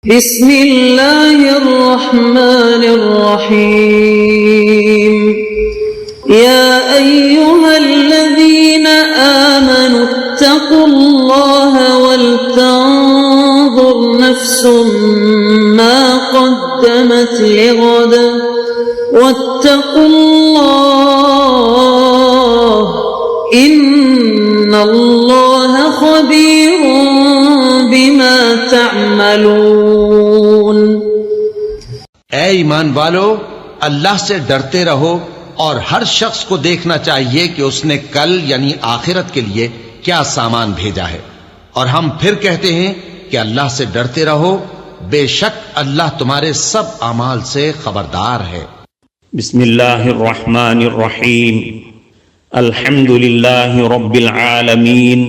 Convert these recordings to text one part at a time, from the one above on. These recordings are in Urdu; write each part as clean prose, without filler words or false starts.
بسم اللہ الرحمن الرحیم یا ایہا الذین آمنوا اتقوا اللہ ولتنظر نفس ما قدمت لغد واتقوا اللہ ان اللہ خبیر بما تعملون۔ اے ایمان والو، اللہ سے ڈرتے رہو اور ہر شخص کو دیکھنا چاہیے کہ اس نے کل یعنی آخرت کے لیے کیا سامان بھیجا ہے، اور ہم پھر کہتے ہیں کہ اللہ سے ڈرتے رہو، بے شک اللہ تمہارے سب اعمال سے خبردار ہے۔ بسم اللہ الرحمن الرحیم، الحمد للہ رب العالمین،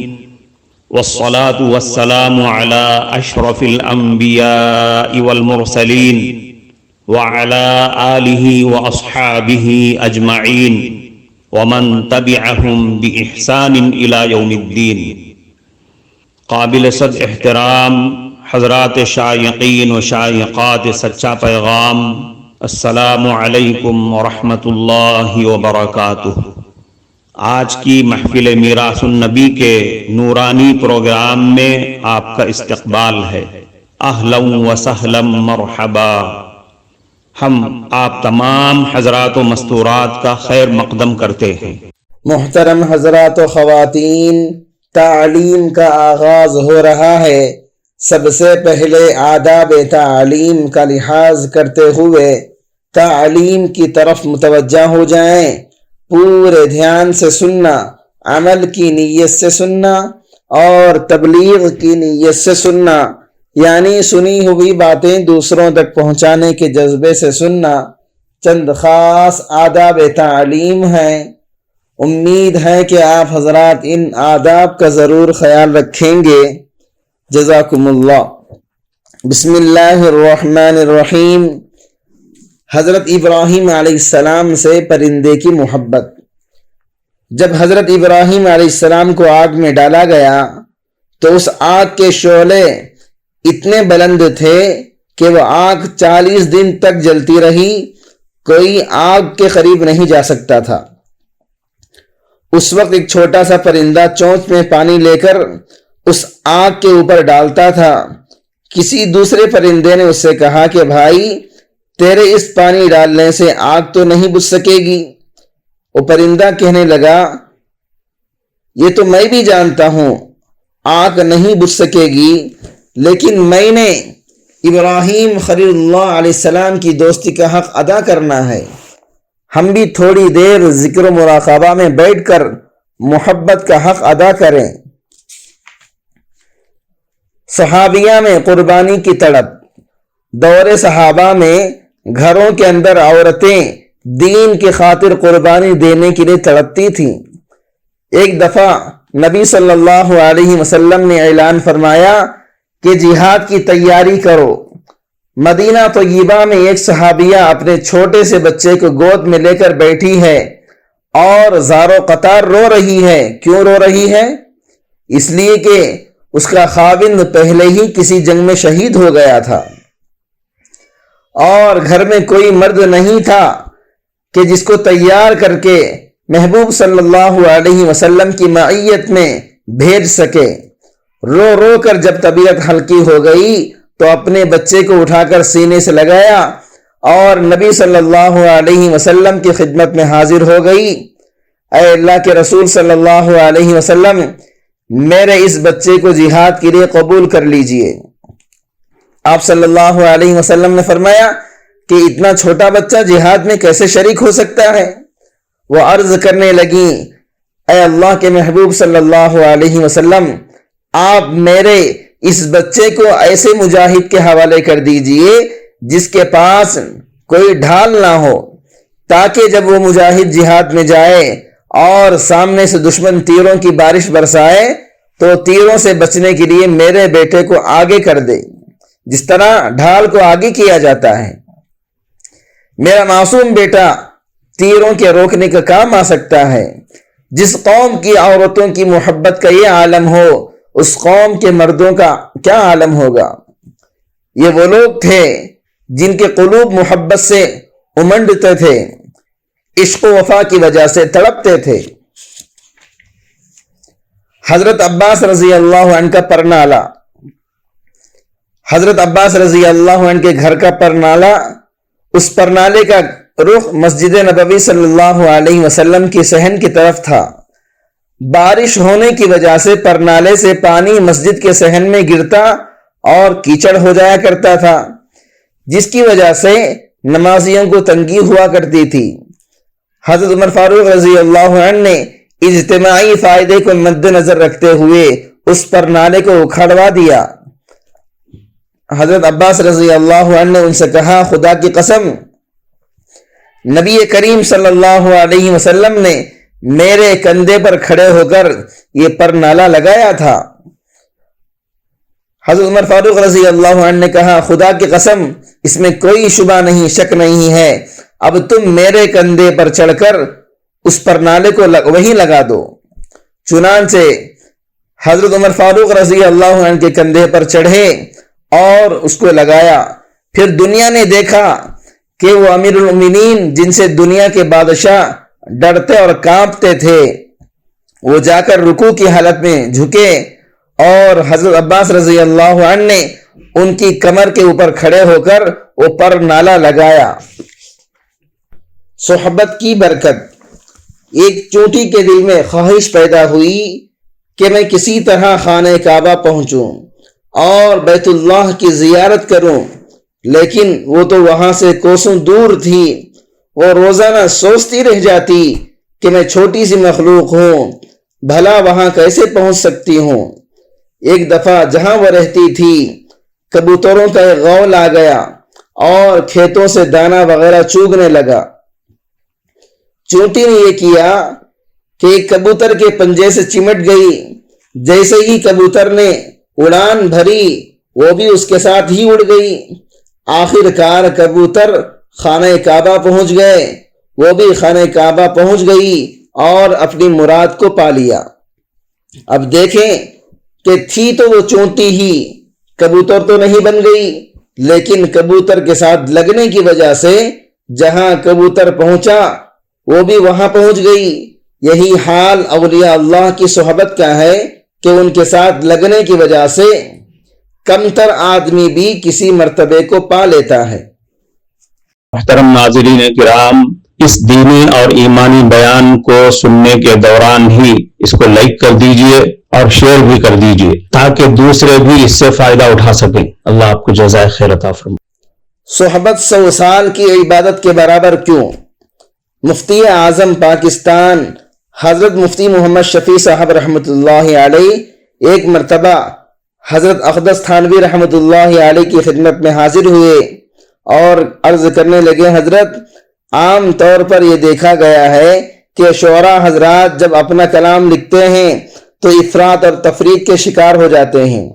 والصلاة والسلام على اشرف الانبیاء والمرسلین وعلى آلہ واصحابہ اجمعین ومن تبعہم بإحسان الى یوم الدین۔ قابل صد احترام حضرات شائقین و شائقات سچا پیغام، السلام علیکم ورحمۃ اللہ وبرکاتہ۔ آج کی محفل میراث النبی کے نورانی پروگرام میں آپ کا استقبال ہے۔ اہلا و سہلا مرحبا۔ ہم آپ تمام حضرات و مستورات کا خیر مقدم کرتے ہیں۔ محترم حضرات و خواتین، تعلیم کا آغاز ہو رہا ہے۔ سب سے پہلے آداب تعلیم کا لحاظ کرتے ہوئے تعلیم کی طرف متوجہ ہو جائیں۔ پورے دھیان سے سننا، عمل کی نیت سے سننا اور تبلیغ کی نیت سے سننا، یعنی سنی ہوئی باتیں دوسروں تک پہنچانے کے جذبے سے سننا۔ چند خاص آداب تعلیم ہیں، امید ہے کہ آپ حضرات ان آداب کا ضرور خیال رکھیں گے۔ جزاکم اللہ۔ بسم اللہ الرحمن الرحیم۔ حضرت ابراہیم علیہ السلام سے پرندے کی محبت۔ جب حضرت ابراہیم علیہ السلام کو آگ میں ڈالا گیا تو اس آگ کے شعلے اتنے بلند تھے کہ وہ آگ 40 دن تک جلتی رہی، کوئی آگ کے قریب نہیں جا سکتا تھا۔ اس وقت ایک چھوٹا سا پرندہ چونچ میں پانی لے کر اس آگ کے اوپر ڈالتا تھا۔ کسی دوسرے پرندے نے اس سے کہا کہ بھائی، تیرے اس پانی ڈالنے سے آگ تو نہیں بجھ سکے گی۔ وہ پرندہ کہنے لگا، یہ تو میں بھی جانتا ہوں آگ نہیں بجھ سکے گی، لیکن میں نے ابراہیم خلیل اللہ علیہ السلام کی دوستی کا حق ادا کرنا ہے۔ ہم بھی تھوڑی دیر ذکر و مراقبہ میں بیٹھ کر محبت کا حق ادا کریں۔ صحابیہ میں قربانی کی تڑپ۔ دور صحابہ میں گھروں کے اندر عورتیں دین کی خاطر قربانی دینے کے لیے تڑپتی تھیں۔ ایک دفعہ نبی صلی اللہ علیہ وسلم نے اعلان فرمایا کہ جہاد کی تیاری کرو۔ مدینہ طیبہ میں ایک صحابیہ اپنے چھوٹے سے بچے کو گود میں لے کر بیٹھی ہے اور زار و قطار رو رہی ہے۔ کیوں رو رہی ہے؟ اس لیے کہ اس کا خاوند پہلے ہی کسی جنگ میں شہید ہو گیا تھا، اور گھر میں کوئی مرد نہیں تھا کہ جس کو تیار کر کے محبوب صلی اللہ علیہ وسلم کی معیت میں بھیج سکے۔ رو رو کر جب طبیعت ہلکی ہو گئی تو اپنے بچے کو اٹھا کر سینے سے لگایا اور نبی صلی اللہ علیہ وسلم کی خدمت میں حاضر ہو گئی۔ اے اللہ کے رسول صلی اللہ علیہ وسلم، میرے اس بچے کو جہاد کے لیے قبول کر لیجئے۔ آپ صلی اللہ علیہ وسلم نے فرمایا کہ اتنا چھوٹا بچہ جہاد میں کیسے شریک ہو سکتا ہے؟ وہ عرض کرنے لگیں، اے اللہ کے محبوب صلی اللہ علیہ وسلم، آپ میرے اس بچے کو ایسے مجاہد کے حوالے کر دیجئے جس کے پاس کوئی ڈھال نہ ہو، تاکہ جب وہ مجاہد جہاد میں جائے اور سامنے سے دشمن تیروں کی بارش برسائے تو تیروں سے بچنے کے لیے میرے بیٹے کو آگے کر دے، جس طرح ڈھال کو آگے کیا جاتا ہے۔ میرا معصوم بیٹا تیروں کے روکنے کا کام آ سکتا ہے۔ جس قوم کی عورتوں کی محبت کا یہ عالم ہو، اس قوم کے مردوں کا کیا عالم ہوگا۔ یہ وہ لوگ تھے جن کے قلوب محبت سے امنڈتے تھے، عشق و وفا کی وجہ سے تڑپتے تھے۔ حضرت عباس رضی اللہ عنہ کا پرنالہ، حضرت عباس رضی اللہ عنہ کے گھر کا پرنالہ، اس پرنالے کا رخ مسجد نبوی صلی اللہ علیہ وسلم کی صحن کی طرف تھا۔ بارش ہونے کی وجہ سے پرنالے سے پانی مسجد کے صحن میں گرتا اور کیچڑ ہو جایا کرتا تھا، جس کی وجہ سے نمازیوں کو تنگی ہوا کرتی تھی۔ حضرت عمر فاروق رضی اللہ عنہ نے اجتماعی فائدے کو مد نظر رکھتے ہوئے اس پرنالے کو اکھڑوا دیا۔ حضرت عباس رضی اللہ عنہ نے ان سے کہا، خدا کی قسم، نبی کریم صلی اللہ علیہ وسلم نے میرے کندھے پر کھڑے ہو کر یہ پرنالہ لگایا تھا۔ حضرت عمر فاروق رضی اللہ عنہ نے کہا، خدا کی قسم، اس میں کوئی شبہ نہیں، شک نہیں ہے، اب تم میرے کندھے پر چڑھ کر اس پرنالے کو وہیں لگا دو۔ چنانچہ حضرت عمر فاروق رضی اللہ عنہ کے کندھے پر چڑھے اور اس کو لگایا۔ پھر دنیا نے دیکھا کہ وہ امیر المومنین جن سے دنیا کے بادشاہ ڈرتے اور کانپتے تھے، وہ جا کر رکوع کی حالت میں جھکے اور حضرت عباس رضی اللہ عنہ نے ان کی کمر کے اوپر کھڑے ہو کر وہ پرنالہ لگایا۔ صحبت کی برکت۔ ایک چونٹی کے دل میں خواہش پیدا ہوئی کہ میں کسی طرح خانہ کعبہ پہنچوں اور بیت اللہ کی زیارت کروں، لیکن وہ تو وہاں سے کوسوں دور تھی۔ وہ روزانہ سوچتی رہ جاتی کہ میں چھوٹی سی مخلوق ہوں، بھلا وہاں کیسے پہنچ سکتی ہوں۔ ایک دفعہ جہاں وہ رہتی تھی کبوتروں کا ایک غول آ گیا اور کھیتوں سے دانہ وغیرہ چوگنے لگا۔ چونٹی نے یہ کیا کہ ایک کبوتر کے پنجے سے چمٹ گئی۔ جیسے ہی کبوتر نے اڑان بھری، وہ بھی اس کے ساتھ ہی اڑ گئی۔ آخر کار کبوتر خانہ کعبہ پہنچ گئے، وہ بھی خانہ کعبہ پہنچ گئی اور اپنی مراد کو پا لیا۔ اب دیکھیں کہ تھی تو وہ چونٹی ہی، کبوتر تو نہیں بن گئی، لیکن کبوتر کے ساتھ لگنے کی وجہ سے جہاں کبوتر پہنچا وہ بھی وہاں پہنچ گئی۔ یہی حال اولیاء اللہ کی صحبت کا ہے کہ ان کے ساتھ لگنے کی وجہ سے کمتر آدمی بھی کسی مرتبے کو پا لیتا ہے۔ محترم ناظرین کرام، اس دینی اور ایمانی بیان کو سننے کے دوران ہی اس کو لائک کر دیجئے اور شیئر بھی کر دیجئے تاکہ دوسرے بھی اس سے فائدہ اٹھا سکیں۔ اللہ آپ کو جزائے خیر عطا فرمائے۔ صحبت 100 سال کی عبادت کے برابر کیوں؟ مفتی اعظم پاکستان حضرت مفتی محمد شفیع صاحب رحمۃ اللہ علیہ ایک مرتبہ حضرت اقدس تھانوی رحمۃ اللہ علیہ کی خدمت میں حاضر ہوئے اور عرض کرنے لگے، حضرت، عام طور پر یہ دیکھا گیا ہے کہ شعراء حضرات جب اپنا کلام لکھتے ہیں تو افراط اور تفریط کے شکار ہو جاتے ہیں۔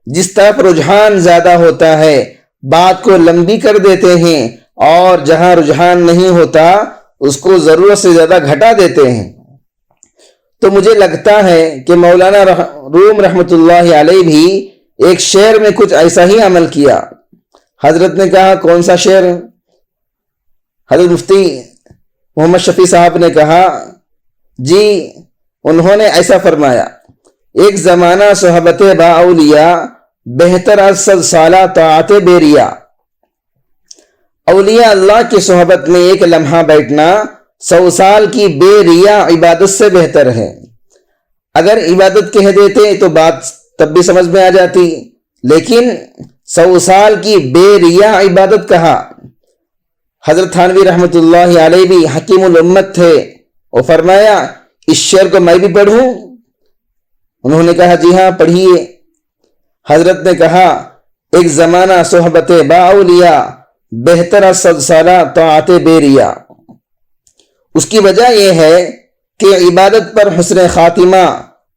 جس طرف رجحان زیادہ ہوتا ہے بات کو لمبی کر دیتے ہیں، اور جہاں رجحان نہیں ہوتا اس کو ضرورت سے زیادہ گھٹا دیتے ہیں۔ تو مجھے لگتا ہے کہ مولانا روم رحمۃ اللہ علیہ بھی ایک شعر میں کچھ ایسا ہی عمل کیا۔ حضرت نے کہا، کون سا شعر؟ حضرت مفتی محمد شفیع صاحب نے کہا، جی، انہوں نے ایسا فرمایا، ایک زمانہ صحبت با اولیاء بہتر از 100 سالہ طاعت بیریا۔ اولیاء اللہ کی صحبت میں ایک لمحہ بیٹھنا 100 سال کی بے ریا عبادت سے بہتر ہے۔ اگر عبادت کہہ دیتے تو بات تب بھی سمجھ میں آ جاتی، لیکن 100 سال کی بے ریا عبادت کہا۔ حضرت تھانوی رحمۃ اللہ علیہ بھی حکیم الامت تھے، وہ فرمایا، اس شعر کو میں بھی پڑھوں؟ انہوں نے کہا، جی ہاں، پڑھیے۔ حضرت نے کہا، ایک زمانہ صحبت با اولیاء بہتر از 100 سالہ طاعت بیریا۔ اس کی وجہ یہ ہے کہ عبادت پر حسن خاتمہ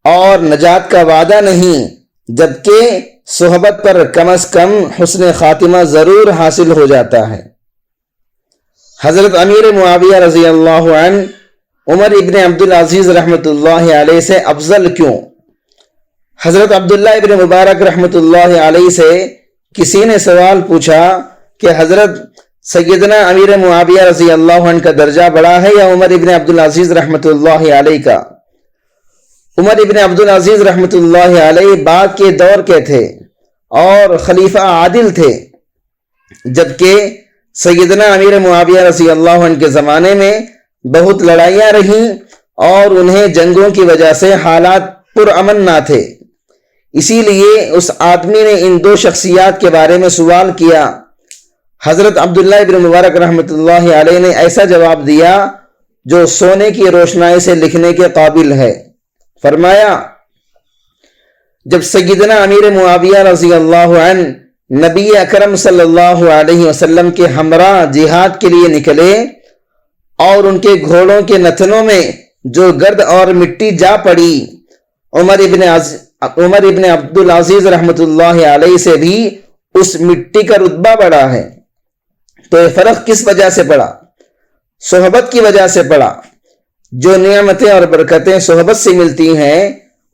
اور نجات کا وعدہ نہیں، جبکہ صحبت پر کم از کم حسن خاتمہ ضرور حاصل ہو جاتا ہے۔ حضرت امیر معاویہ رضی اللہ عنہ عمر ابن عبدالعزیز رحمۃ اللہ علیہ سے افضل کیوں؟ حضرت عبداللہ ابن مبارک رحمۃ اللہ علیہ سے کسی نے سوال پوچھا کہ حضرت سیدنا امیر معاویہ رضی اللہ عنہ کا درجہ بڑا ہے یا عمر ابن عبدالعزیز رحمۃ اللہ علیہ کا؟ عمر ابن عبدالعزیز رحمۃ اللہ علیہ بعد کے دور کے تھے اور خلیفہ عادل تھے، جبکہ سیدنا امیر معاویہ رضی اللہ عنہ کے زمانے میں بہت لڑائیاں رہیں اور انہیں جنگوں کی وجہ سے حالات پرامن نہ تھے۔ اسی لیے اس آدمی نے ان دو شخصیات کے بارے میں سوال کیا۔ حضرت عبداللہ ابن مبارک رحمۃ اللہ علیہ نے ایسا جواب دیا جو سونے کی روشنائی سے لکھنے کے قابل ہے۔ فرمایا، جب سیدنا امیر معاویہ رضی اللہ عنہ نبی اکرم صلی اللہ علیہ وسلم کے ہمراہ جہاد کے لیے نکلے اور ان کے گھوڑوں کے نتنوں میں جو گرد اور مٹی جا پڑی، عمر ابن عبدالعزیز رحمۃ اللہ علیہ سے بھی اس مٹی کا رتبہ بڑا ہے۔ تو یہ فرق کس وجہ سے پڑا؟ صحبت کی وجہ سے پڑا۔ جو نعمتیں اور برکتیں صحبت سے ملتی ہیں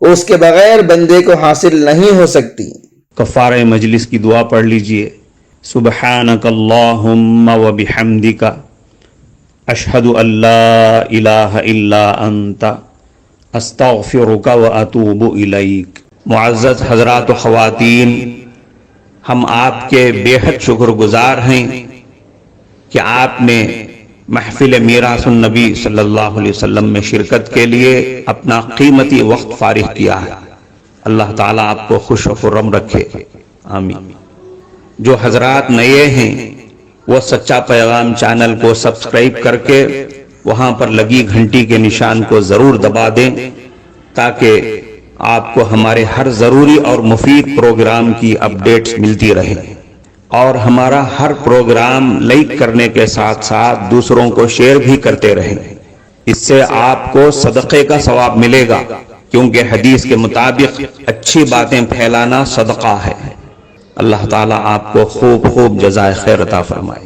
وہ اس کے بغیر بندے کو حاصل نہیں ہو سکتی۔ کفارہ مجلس کی دعا پڑھ لیجئے۔ سبحانک اللہم و بحمدک اشہد ان لا الہ الا انت استغفرک و اتوب الیک۔ معزز حضرات و خواتین، ہم آپ کے بے حد شکر گزار ہیں کہ آپ نے محفل میراث النبی صلی اللہ علیہ وسلم میں شرکت کے لیے اپنا قیمتی وقت فارغ کیا ہے۔ اللہ تعالیٰ آپ کو خوش و خرم رکھے، آمین۔ جو حضرات نئے ہیں وہ سچا پیغام چینل کو سبسکرائب کر کے وہاں پر لگی گھنٹی کے نشان کو ضرور دبا دیں تاکہ آپ کو ہمارے ہر ضروری اور مفید پروگرام کی اپڈیٹس ملتی رہے، اور ہمارا ہر پروگرام لائک کرنے کے ساتھ ساتھ دوسروں کو شیئر بھی کرتے رہیں۔ اس سے آپ کو صدقے کا ثواب ملے گا، کیونکہ حدیث کے مطابق اچھی باتیں پھیلانا صدقہ ہے۔ اللہ تعالیٰ آپ کو خوب خوب جزائے خیر عطا فرمائے۔